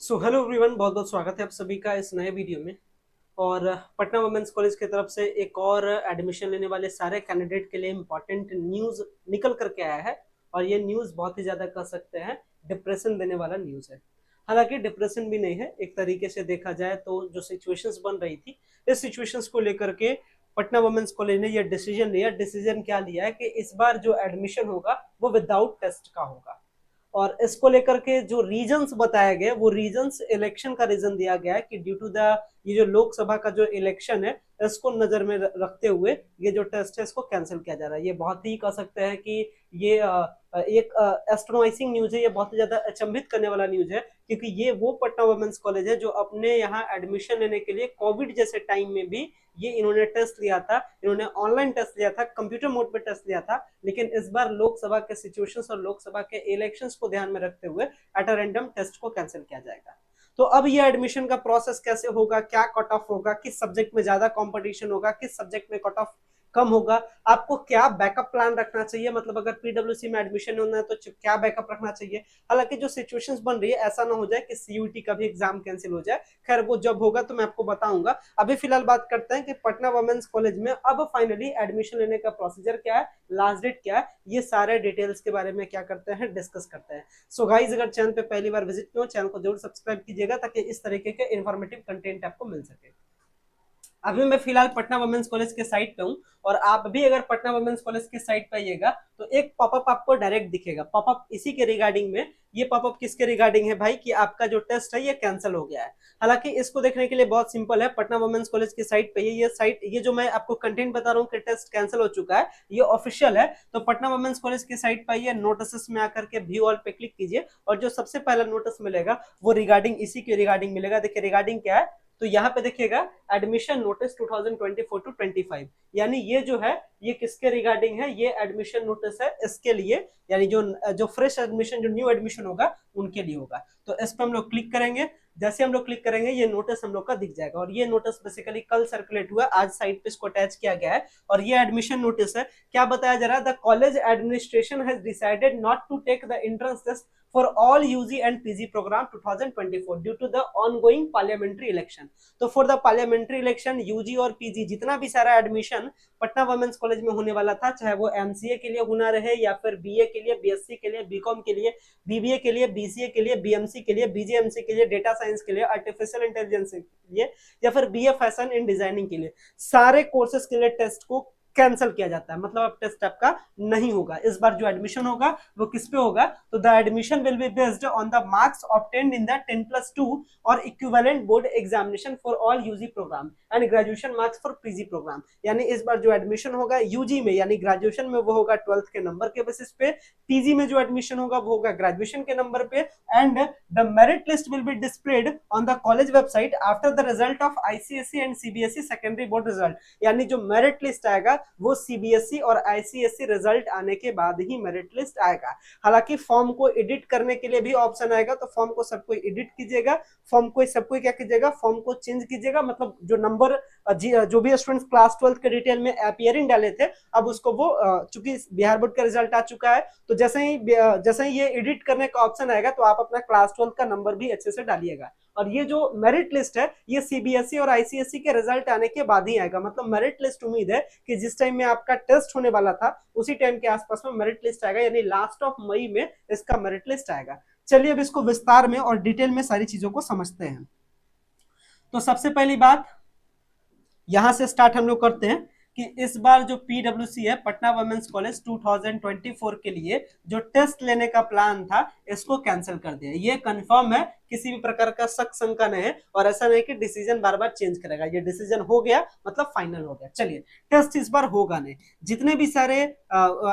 So hello everyone, बहुत बहुत स्वागत है आप सभी का इस नए वीडियो में। और पटना वुमेन्स कॉलेज की तरफ से एक और एडमिशन लेने वाले सारे कैंडिडेट के लिए इम्पोर्टेंट न्यूज़ निकल करके आया है। और ये न्यूज़ बहुत ही ज़्यादा कह सकते हैं डिप्रेशन देने वाला न्यूज़ है। हालांकि डिप्रेशन भी नहीं है, एक तरीके से देखा जाए तो जो सिचुएशंस बन रही थी, इस सिचुएशंस को लेकर के पटना वुमेन्स कॉलेज ने यह डिसीजन लिया। डिसीजन क्या लिया है कि इस बार जो एडमिशन होगा वो विदाउट टेस्ट का होगा। और इसको लेकर के जो रीजंस बताए गए, वो रीजंस इलेक्शन का रीजन दिया गया है कि ड्यू टू द ये जो लोकसभा का जो इलेक्शन है, इसको नजर में रखते हुए ये जो टेस्ट है इसको कैंसिल किया जा रहा है। ये बहुत ही कह सकते हैं कि ये एक एस्ट्रोनाइजिंग न्यूज है। ये बहुत ही ज्यादा अचंभित करने वाला न्यूज है, क्योंकि ये वो पटना वुमेन्स कॉलेज है जो अपने यहाँ एडमिशन लेने के लिए कोविड जैसे टाइम में भी ये इन्होंने टेस्ट लिया था। इन्होंने ऑनलाइन टेस्ट लिया था, कंप्यूटर मोड पे टेस्ट लिया था। लेकिन इस बार लोकसभा के सिचुएशंस और लोकसभा के इलेक्शंस को ध्यान में रखते हुए एट अ रैंडम टेस्ट को कैंसिल किया जाएगा। तो अब ये एडमिशन का प्रोसेस कैसे होगा, क्या कट ऑफ होगा, किस सब्जेक्ट में ज्यादा कंपटीशन होगा, किस सब्जेक्ट में कट ऑफ कम होगा, आपको क्या बैकअप प्लान रखना चाहिए, मतलब अगर पीडब्ल्यूसी में एडमिशन होना है तो क्या बैकअप रखना चाहिए। हालांकि जो सिचुएशंस बन रही है, ऐसा ना हो जाए कि सीयूटी का भी एग्जाम कैंसिल हो जाए। खैर वो जब होगा तो मैं आपको बताऊंगा। अभी फिलहाल बात करते हैं कि पटना वुमेन्स कॉलेज में अब फाइनली एडमिशन लेने का प्रोसीजर क्या है, लास्ट डेट क्या है, ये सारे डिटेल्स के बारे में क्या करते हैं, डिस्कस करते हैं। सो गाइज, अगर चैनल पे पहली बार विजिट किया, चैनल को जरूर सब्सक्राइब कीजिएगा ताकि इस तरीके के इन्फॉर्मेटिव कंटेंट आपको मिल सके। अभी मैं फिलहाल पटना वुमेन्स कॉलेज के साइट पे हूँ, और आप भी अगर पटना वुमेन्स कॉलेज के साइट पे आइएगा तो एक पॉपअप आपको डायरेक्ट दिखेगा। पॉपअप इसी के रिगार्डिंग में, ये पॉपअप किसके रिगार्डिंग है भाई, कि आपका जो टेस्ट है ये कैंसिल हो गया है। हालांकि इसको देखने के लिए बहुत सिंपल है। पटना वुमेन्स कॉलेज की साइट पे ये साइट, ये जो मैं आपको कंटेंट बता रहा हूँ कि टेस्ट कैंसिल हो चुका है, ये ऑफिशियल है। तो पटना वुमेन्स कॉलेज की साइट पर ये नोटिस में आकर के व्यू ऑल पे क्लिक कीजिए, और जो सबसे पहला नोटिस मिलेगा वो रिगार्डिंग इसी के रिगार्डिंग मिलेगा। देखिए रिगार्डिंग क्या है, तो यहाँ पे देखिएगा एडमिशन नोटिस 2024 टू 25, यानी ये जो है ये किसके रिगार्डिंग है, ये एडमिशन नोटिस है इसके लिए, यानी जो जो फ्रेश एडमिशन, जो न्यू एडमिशन होगा उनके लिए होगा। तो इस पर हम लोग क्लिक करेंगे। जैसे हम लोग क्लिक करेंगे ये नोटिस हम लोग का दिख जाएगा, और ये नोटिस बेसिकली कल सर्कुलेट हुआ, आज साइट पे इसको अटैच किया गया है। और ये एडमिशन नोटिस है। क्या बताया जा रहा है, the college administration has decided not to take the entrance test for all UG and PG program 2024 due to the ongoing parliamentary election। तो for the parliamentary election UG और पीजी जितना भी सारा एडमिशन पटना वुमेन्स कॉलेज में होने वाला था, चाहे वो एमसीए के लिए होना रहे, या फिर बीए के लिए, बीएससी के लिए, बीकॉम के लिए, बीबीए के लिए, बीसीए के लिए, बीएमसी के लिए, बीजेएमसी के लिए, डेटा साइंस के लिए, आर्टिफिशियल इंटेलिजेंस के लिए, या फिर बीए फैशन इन डिजाइनिंग के लिए, सारे कोर्सेज के लिए टेस्ट को कैंसिल किया जाता है। मतलब अब टेस्ट आपका नहीं होगा। इस बार जो एडमिशन होगा वो किस पे होगा, तो the admission will be based on the marks obtained in the 10+2 और equivalent board examination for all UG program and graduation marks for PG program. यानी इस बार जो एडमिशन होगा यूजी में यानी ग्रेजुएशन में, वो होगा 12th के नंबर के बेसिस पे। पीजी में जो एडमिशन होगा वो होगा ग्रेजुएशन के नंबर पे। And the merit list will be displayed on the college website after the result of ICSE and CBSE secondary board result. यानी जो मेरिट लिस्ट आएगा वो सीबीएसई और आईसीएसई रिजल्ट आने के बाद ही मेरिट लिस्ट आएगा। हालांकि फॉर्म को एडिट करने के लिए भी ऑप्शन आएगा, तो फॉर्म को सबको एडिट कीजिएगा, फॉर्म को सबको क्या कीजिएगा, फॉर्म को चेंज कीजिएगा। मतलब जो नंबर जो भी स्टूडेंट्स क्लास 12 के डिटेल में अपियरिंग डाले थे, अब उसको वो चूंकि बिहार बोर्ड का रिजल्ट आ चुका है, तो जैसे ही ये एडिट करने का ऑप्शन आएगा तो आप अपना क्लास 12 का नंबर भी अच्छे से डालिएगा। और ये जो मेरिट लिस्ट है ये सीबीएसई और आईसीएसई के रिजल्ट आने के बाद ही आएगा। मतलब मेरिट लिस्ट उम्मीद है कि जिस टाइम में आपका टेस्ट होने वाला था उसी टाइम के आसपास में मेरिट लिस्ट आएगा, यानी लास्ट ऑफ मई में इसका मेरिट लिस्ट आएगा। चलिए अब इसको विस्तार में और डिटेल में सारी चीजों को समझते हैं। तो सबसे पहली बात यहां से स्टार्ट हम लोग करते हैं कि इस बार जो पीडब्ल्यूसी है पटना वुमेन्स कॉलेज 2024 के लिए जो टेस्ट लेने का प्लान था इसको कैंसिल कर दिया। ये कंफर्म है, किसी भी प्रकार का शक शंका नहीं है, और ऐसा नहीं कि डिसीजन बार बार चेंज करेगा। ये डिसीजन हो गया मतलब फाइनल हो गया। चलिए टेस्ट इस बार होगा नहीं। जितने भी सारे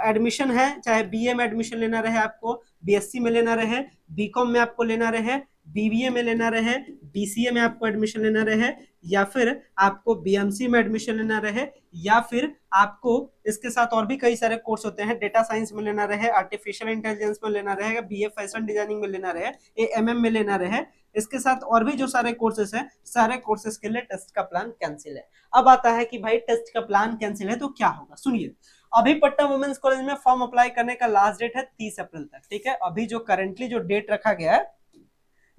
एडमिशन है, चाहे बीए में एडमिशन लेना रहे आपको, बीएससी में लेना रहे, बीकॉम में आपको लेना रहे, बीबीए में लेना रहे, बीसीए में आपको एडमिशन लेना रहे, या फिर आपको बीएमसी में एडमिशन लेना रहे, या फिर आपको इसके साथ और भी कई सारे कोर्स होते हैं, डेटा साइंस में लेना रहे, आर्टिफिशियल इंटेलिजेंस में लेना रहे, बीए फैशन डिजाइनिंग में लेना रहे, एएमएम में लेना रहे, इसके साथ और भी जो सारे कोर्सेस हैं, सारे कोर्सेस के लिए टेस्ट का प्लान कैंसिल है। अब आता है कि भाई टेस्ट का प्लान कैंसिल है तो क्या होगा, सुनिए। अभी पटना वुमेन्स कॉलेज में फॉर्म अप्लाई करने का लास्ट डेट है 30 अप्रैल तक, ठीक है। अभी जो करंटली जो डेट रखा गया है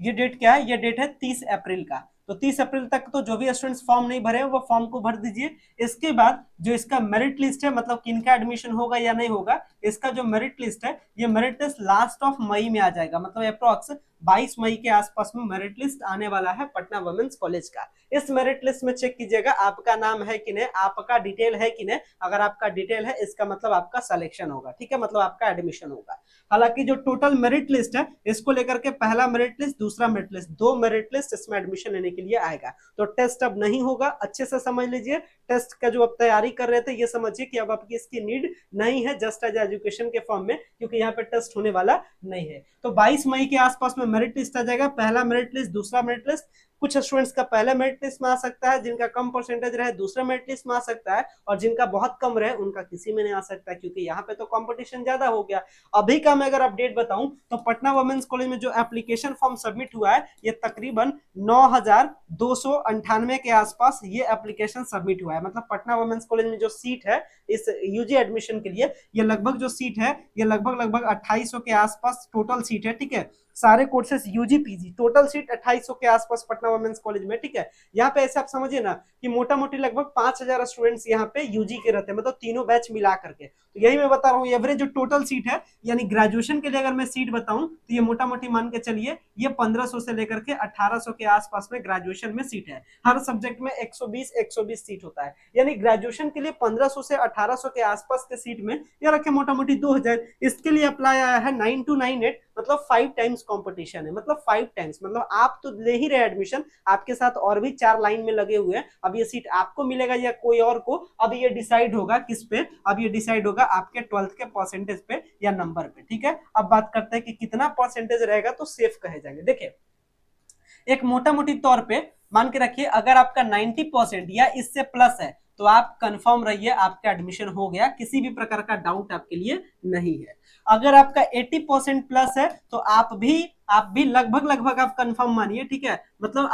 ये डेट क्या है, ये डेट है 30 अप्रैल का। तो 30 अप्रैल तक तो जो भी स्टूडेंट्स फॉर्म नहीं भरे वो फॉर्म को भर दीजिए। इसके बाद जो इसका मेरिट लिस्ट है, मतलब किनका एडमिशन होगा या नहीं होगा, इसका जो मेरिट लिस्ट है, ये merit list last of May में आ जाएगा, मतलब अप्रॉक्स 22 मई के आसपास में मेरिट लिस्ट आने वाला है पटना वुमेन्स कॉलेज का। इस मेरिट लिस्ट में चेक कीजिएगा आपका नाम है कि नहीं, आपका डिटेल है कि नहीं। अगर आपका डिटेल है इसका मतलब आपका सिलेक्शन होगा, ठीक है, मतलब आपका एडमिशन होगा। हालांकि जो टोटल मेरिट लिस्ट है इसको लेकर के पहला मेरिट लिस्ट, दूसरा मेरिट लिस्ट, दो मेरिट लिस्ट इसमें एडमिशन लेने के लिए आएगा। तो टेस्ट अब नहीं होगा, अच्छे से समझ लीजिए। टेस्ट का जो आप तैयारी कर रहे थे ये समझिए कि अब आपकी इसकी नीड नहीं है जस्ट एज एजुकेशन के फॉर्म में, क्योंकि यहाँ पे टेस्ट होने वाला नहीं है। तो 22 मई के आसपास में मेरिट लिस्ट आ जाएगा, पहला मेरिट लिस्ट, दूसरा मेरिट लिस्ट। कुछ स्टूडेंट्स का पहले मेरिट लिस्ट में आ सकता है, जिनका कम परसेंटेज रहे दूसरे मेरिट लिस्ट में आ सकता है, और जिनका बहुत कम रहे उनका किसी में नहीं आ सकता, क्योंकि यहाँ पे तो कंपटीशन ज्यादा हो गया। अभी का मैं अगर अपडेट बताऊं तो पटना वुमेन्स कॉलेज में जो एप्लीकेशन फॉर्म सबमिट हुआ है ये तकरीबन 9298 के आसपास ये एप्लीकेशन सबमिट हुआ है। मतलब पटना वुमेन्स कॉलेज में जो सीट है इस यूजी एडमिशन के लिए, ये लगभग जो सीट है ये लगभग 2800 के आसपास टोटल सीट है, ठीक है। सारे courses UG PG total seat 2800 के आसपास पटना वुमेन्स कॉलेज में, ठीक है। यहाँ पे ऐसे आप समझिए ना कि मोटा मोटी लगभग 5000 स्टूडेंट्स यहाँ पे यूजी के रहते हैं, मतलब तीनों बैच मिला करके। तो यही मैं बता रहा हूँ, एवरेज जो टोटल सीट है, यानी ग्रेजुएशन के लिए अगर मैं सीट बताऊं तो ये मोटा मोटी मान के चलिए ये 1500 से लेकर के 1800 के आसपास में ग्रेजुएशन में सीट है। हर सब्जेक्ट में 120 सीट होता है, यानी ग्रेजुएशन के लिए 1500 से 1800 के आसपास के सीट में ये रखे मोटा मोटी 2000। इसके लिए अप्लाई आया है 9298, मतलब 5 टाइम्स कंपटीशन है, मतलब 5 टाइम्स, मतलब आप तो ले ही रहे एडमिशन, आपके साथ और भी 4 लाइन में लगे हुए हैं। अब ये सीट आपको मिलेगा या कोई और को, अब ये डिसाइड होगा किस पे, अब ये डिसाइड होगा आपके 12th के परसेंटेज पे या नंबर पे, ठीक है। अब बात करते हैं कि कितना परसेंटेज रहेगा तो सेफ कहे जाएंगे। देखिए एक मोटा मोटी तौर पे मान के रखिए, अगर आपका 90% या इससे प्लस है तो आप कंफर्म रहिए आपका एडमिशन हो गया, किसी भी प्रकार का डाउट आपके लिए नहीं है। अगर आपका 80% प्लस है तो आप भी लगभग आप कंफर्म मानिए, ठीक है। मतलब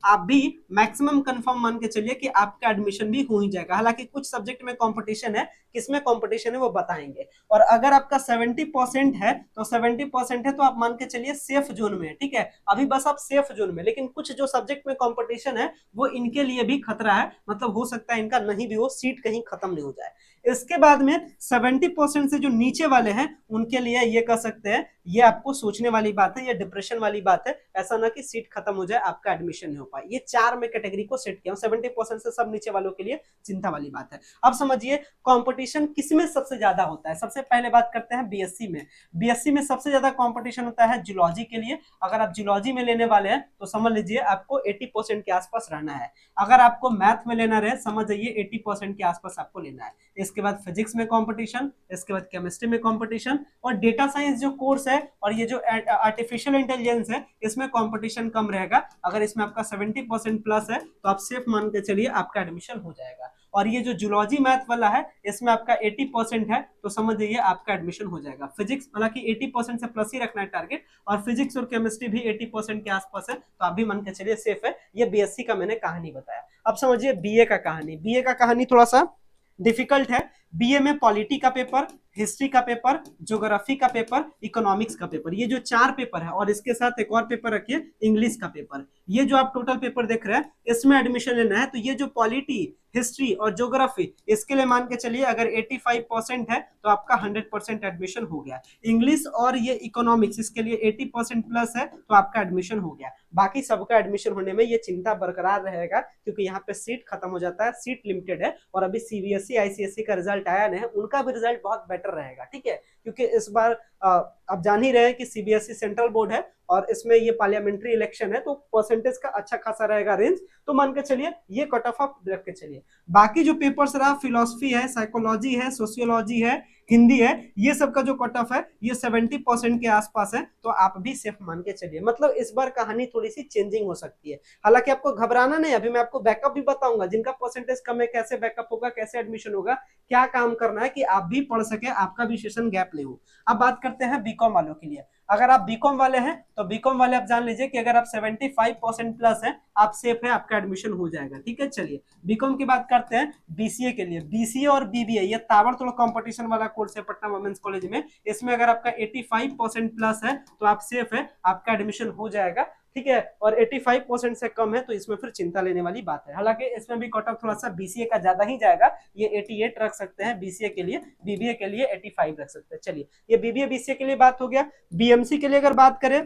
आप भी मैक्सिमम कंफर्म मान के चलिए कि आपका एडमिशन भी हो ही जाएगा। हालांकि कुछ सब्जेक्ट में कंपटीशन है, किसमें कंपटीशन है वो बताएंगे। और अगर आपका 70% है तो 70% है तो आप मान के चलिए सेफ जोन में है, ठीक है। अभी बस आप सेफ जोन में, लेकिन कुछ जो सब्जेक्ट में कंपटीशन है वो इनके लिए भी खतरा है, मतलब हो सकता है इनका नहीं भी हो, सीट कहीं खत्म नहीं हो जाए। इसके बाद में 70% से जो नीचे वाले हैं उनके लिए ये कह सकते हैं, ये आपको सोचने वाली बात है, ये डिप्रेशन वाली बात है। ऐसा ना कि सीट खत्म हो जाए आपका एडमिशन नहीं हो पाए। ये 4 में कैटेगरी को सेट किया हूं, 70% से सब नीचे वालों के लिए चिंता वाली बात है। अब समझिए कंपटीशन किसमें सबसे ज्यादा होता है। सबसे पहले बात करते हैं बीएससी में। बीएससी में सबसे ज्यादा कंपटीशन होता है जूलॉजी के लिए। अगर आप जूलॉजी में लेने वाले हैं तो समझ लीजिए आपको 80% के आसपास रहना है। अगर आपको मैथ में लेना रहे समझ जाइए 80% के आसपास आपको लेना है। इसके बाद फिजिक्स में कंपटीशन, इसके बाद केमिस्ट्री में कंपटीशन, और डेटा साइंस जो कोर्स है और ये जो आर्टिफिशियल इंटेलिजेंस है इसमें कंपटीशन कम रहेगा। अगर इसमें आपका 70% प्लस है तो आप सेफ मान के चलिए आपका एडमिशन हो जाएगा। और ये जो जूलॉजी मैथ वाला है इसमें आपका 80% है तो समझ जाइए आपका एडमिशन हो जाएगा। फिजिक्स हालांकि 80% से प्लस ही रखना है टारगेट, और फिजिक्स और केमिस्ट्री भी 80% के आसपास है तो आप भी मान के चलिए सेफ है। ये बीएससी का मैंने कहानी बताया। अब समझिए बीए का कहानी। बीए का कहानी थोड़ा सा डिफिकल्ट है। बीए में पॉलिटी का पेपर, हिस्ट्री का पेपर, ज्योग्राफी का पेपर, इकोनॉमिक्स का पेपर, ये जो 4 पेपर है, और इसके साथ एक और पेपर रखिए इंग्लिश का पेपर। ये जो आप टोटल पेपर देख रहे हैं इसमें एडमिशन लेना है। तो ये जो पॉलिटी, हिस्ट्री और ज्योग्राफी, इसके लिए मान के चलिए अगर 85% है तो आपका 100% एडमिशन हो गया। इंग्लिश और ये इकोनॉमिक्स इसके लिए 80% प्लस है तो आपका एडमिशन हो गया। बाकी सबका एडमिशन होने में ये चिंता बरकरार रहेगा, क्योंकि यहाँ पे सीट खत्म हो जाता है, सीट लिमिटेड है। और अभी सीबीएसई आईसीएसई का रिजल्ट आया नहीं है, उनका भी रिजल्ट बहुत बेटर रहेगा, ठीक है। क्योंकि इस बार आप जान ही रहे हैं कि सीबीएसई सेंट्रल बोर्ड है और इसमें ये पार्लियामेंट्री इलेक्शन है, तो परसेंटेज का अच्छा खासा रहेगा रेंज। तो मान के चलिए ये कट ऑफ आप रख के चलिए। बाकी जो पेपर्स रहा, फिलोसफी है, साइकोलॉजी है, सोशियोलॉजी है, हिंदी है, ये सब का जो कट ऑफ है ये 70% के आसपास है तो आप भी सेफ मान के चलिए। मतलब इस बार कहानी थोड़ी सी चेंजिंग हो सकती है। हालांकि आपको घबराना नहीं, अभी मैं आपको बैकअप भी बताऊंगा। जिनका परसेंटेज कम है कैसे बैकअप होगा, कैसे एडमिशन होगा, क्या काम करना है कि आप भी पढ़ सके, आपका भी सेशन गैप नहीं हो। अब बात करते हैं बीकॉम वालों के लिए। अगर आप बीकॉम वाले हैं तो बीकॉम वाले आप जान लीजिए कि अगर आप 75% प्लस है आप सेफ है, आपका एडमिशन हो जाएगा। ठीक है, चलिए बीकॉम की बात करते हैं। बीसीए के लिए, बीसीए और बीबीए ये ताबड़तोड़ कंपटीशन वाला कोर्स है पटना वुमेन्स कॉलेज में। इसमें अगर आपका 85% प्लस है तो आप सेफ है, आपका एडमिशन हो जाएगा। ठीक है, और 85% से कम है तो इसमें फिर चिंता लेने वाली बात है। हालांकि इसमें भी कट ऑफ थोड़ा सा बीसीए का ज्यादा ही जाएगा, ये 88 रख सकते हैं बीसीए के लिए, बीबीए के लिए 85 रख सकते हैं। चलिए ये बीबीए बीसीए के लिए बात हो गया। बीएमसी के लिए अगर बात करें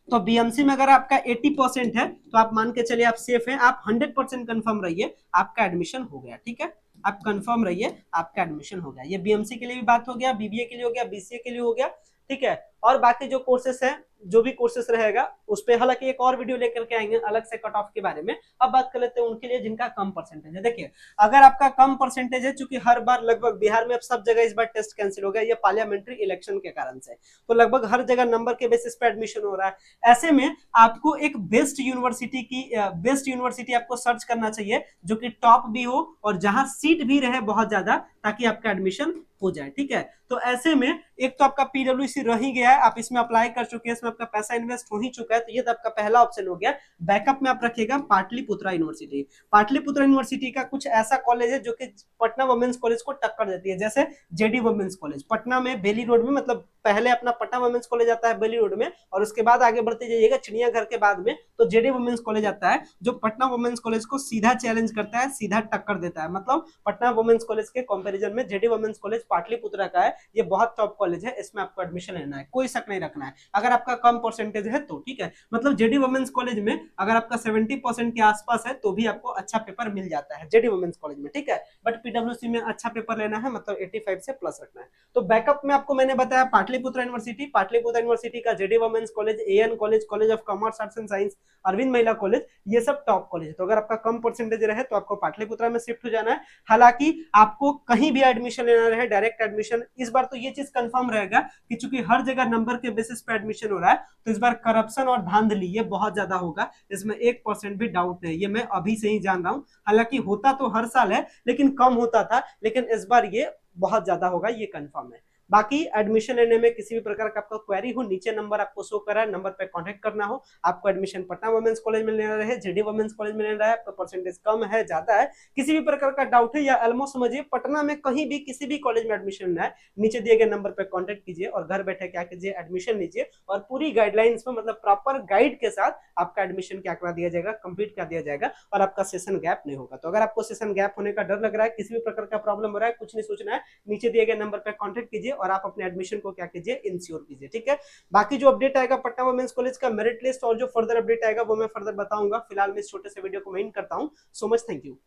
तो बीएमसी में अगर आपका 80% है तो आप मान के चलिए आप सेफ हैं, आप 100% कंफर्म रहिए, आपका एडमिशन हो गया। ठीक है, आप कंफर्म रहिए, आपका एडमिशन हो गया। ये बीएमसी के लिए भी बात हो गया, बीबीए के लिए हो गया, बीसीए के लिए हो गया। ठीक है, और बाकी जो कोर्सेस है, जो भी कोर्सेस रहेगा उस पे हालांकि एक और वीडियो लेकर के आएंगे अलग से कट ऑफ के बारे में। अब बात कर लेते हैं उनके लिए जिनका कम परसेंटेज है। देखिए अगर आपका कम परसेंटेज है, चूंकि हर बार लगभग बिहार में अब सब जगह इस बार टेस्ट कैंसिल हो गया ये पार्लियामेंट्री इलेक्शन के कारण से, तो लगभग हर जगह नंबर के बेसिस पे एडमिशन हो रहा है। ऐसे में आपको एक बेस्ट यूनिवर्सिटी आपको सर्च करना चाहिए जो कि टॉप भी हो और जहां सीट भी रहे बहुत ज्यादा, ताकि आपका एडमिशन हो जाए। ठीक है, तो ऐसे में एक तो आपका पीडब्ल्यूसी रह ही गया है, आप इसमें अप्लाई कर चुके हैं, इसमें आपका पैसा इन्वेस्ट हो ही चुका है, तो ये तो आपका पहला ऑप्शन हो गया। बैकअप में आप रखिएगा पाटलिपुत्रा यूनिवर्सिटी। पाटलिपुत्रा यूनिवर्सिटी का कुछ ऐसा कॉलेज है जो कि पटना वुमेन्स कॉलेज को टक्कर देती है। जैसे जेडी वुमेन्स कॉलेज पटना में बेली रोड में, मतलब पहले अपना पटना वुमेन्स कॉलेज आता है बेली रोड में, और उसके बाद आगे बढ़ते जाइएगा चिड़ियाघर के बाद में तो जेडी वुमेन्स कॉलेज आता है, जो पटना वुमेन्स कॉलेज को सीधा चैलेंज करता है, सीधा टक्कर देता है। मतलब पटना वुमेन्स कॉलेज के कंपैरिजन में जेडी वुमेन्स कॉलेज पाटलिपुत्रा का है, ये बहुत टॉप कॉलेज है, इसमें आपको एडमिशन लेना है, कोई शक नहीं रखना है। अगर आपका कम परसेंटेज है तो ठीक है, मतलब जेडी वुमेन्स कॉलेज में अगर आपका 70% के आसपास है तो भी आपको अच्छा पेपर मिल जाता है जेडी वुमेन्स कॉलेज में। ठीक है, बट पीडब्ल्यूसी में अच्छा पेपर लेना है, मतलब 85 से प्लस रखना है। तो बैकअप में आपको मैंने बताया पाटलिपुत्रा यूनिवर्सिटी, पाटलिपुत्रा यूनिवर्सिटी का JD women's college, AN college, college of commerce arts and science, Arvind Mahila college, ये सब टॉप कॉलेज है। तो अगर आपका कम परसेंटेज रहे तो आपको पाटलिपुत्रा में शिफ्ट हो जाना है। हालांकि आपको कहीं भी एडमिशन लेना रहे डायरेक्ट एडमिशन, इस बार तो ये चीज कंफर्म रहेगा कि चूंकि हर जगह नंबर के बेसिस पे एडमिशन हो रहा है तो इस बार करप्शन और धांधली ये बहुत ज्यादा होगा, इसमें 1% भी डाउट नहीं, ये मैं अभी से ही जान रहा हूं। हालांकि होता तो हर साल है लेकिन कम होता था, लेकिन इस बार ये बहुत ज्यादा होगा, ये कंफर्म है। बाकी एडमिशन लेने में किसी भी प्रकार का आपका क्वेरी हो, नीचे नंबर आपको शो कर रहा है, नंबर पे कांटेक्ट करना हो, आपको एडमिशन पटना वुमेन्स कॉलेज में लेना रहे, जेडी वुमेन्स कॉलेज में लेना रहे, आपका परसेंटेज कम है ज्यादा है, किसी भी प्रकार का डाउट है, या ऑलमोस्ट समझिए पटना में कहीं भी किसी भी कॉलेज में एडमिशन लेना है, नीचे दिए गए नंबर पे कांटेक्ट कीजिए और घर बैठे क्या कीजिए, एडमिशन लीजिए और पूरी गाइडलाइंस में, मतलब प्रॉपर गाइड के साथ आपका एडमिशन क्या करा दिया जाएगा, कंप्लीट कर दिया जाएगा और आपका सेशन गैप नहीं होगा। तो अगर आपको सेशन गैप होने का डर लग रहा है, किसी भी प्रकार का प्रॉब्लम हो रहा है, कुछ नहीं सोचना है, नीचे दिए गए नंबर पे कांटेक्ट कीजिए और आप अपने एडमिशन को क्या कीजिए, इंश्योर कीजिए। ठीक है, बाकी जो अपडेट आएगा पटना वुमेन्स कॉलेज का मेरिट लिस्ट और जो फर्दर अपडेट आएगा वो मैं फर्दर बताऊंगा। फिलहाल मैं इस छोटे से वीडियो को मैं करता हूं। So much, thank you.